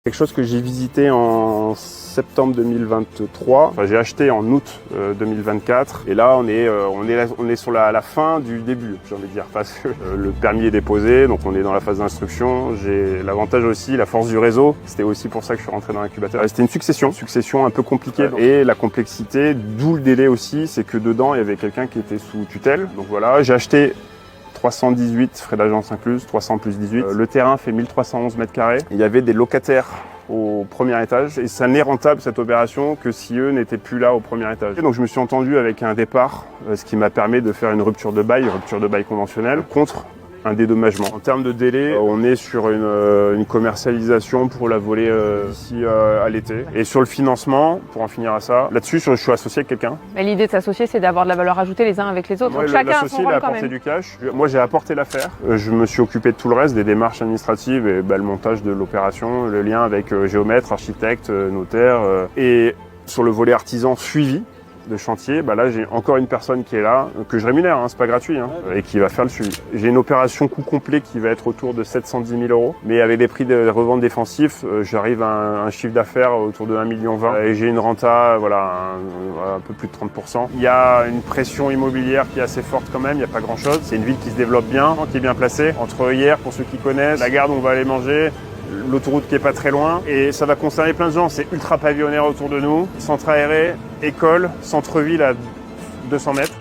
Quelque chose que j'ai visité en septembre 2023. Enfin, j'ai acheté en août 2024. Et là, on est sur la fin du début, j'ai envie de dire. Parce que le permis est déposé, donc on est dans la phase d'instruction. J'ai l'avantage aussi, la force du réseau. C'était aussi pour ça que je suis rentré dans l'incubateur. C'était une succession un peu compliquée. Et la complexité, d'où le délai aussi, c'est que dedans, il y avait quelqu'un qui était sous tutelle. Donc voilà, j'ai acheté 318 frais d'agence inclus, 300 plus 18. Le terrain fait 1311 mètres carrés. Il y avait des locataires au premier étage et ça n'est rentable cette opération que si eux n'étaient plus là au premier étage. Et donc je me suis entendu avec un départ, ce qui m'a permis de faire une rupture de bail conventionnelle contre un dédommagement. En termes de délai, on est sur une commercialisation pour la voler d'ici à l'été. Et sur le financement, pour en finir à ça, là-dessus, je suis associé avec quelqu'un. L'idée de s'associer, c'est d'avoir de la valeur ajoutée les uns avec les autres. Moi, donc chacun a l'associé, son il a rôle quand apporté même. du cash. Moi, j'ai apporté l'affaire. Je me suis occupé de tout le reste, des démarches administratives et le montage de l'opération, le lien avec géomètre, architecte, notaire. Et sur le volet artisan suivi de chantier, là j'ai encore une personne qui est là, que je rémunère, c'est pas gratuit, et qui va faire le suivi. J'ai une opération coût complet qui va être autour de 710 000 €, mais avec des prix de revente défensifs, j'arrive à un chiffre d'affaires autour de 1,20 million et j'ai une renta, un peu plus de 30%. Il y a une pression immobilière qui est assez forte quand même, il n'y a pas grand chose. C'est une ville qui se développe bien, qui est bien placée. Entre hier, pour ceux qui connaissent, la gare où on va aller manger, l'autoroute qui est pas très loin, et ça va concerner plein de gens. C'est ultra pavillonnaire autour de nous, centre aéré, école, centre-ville à 200 mètres.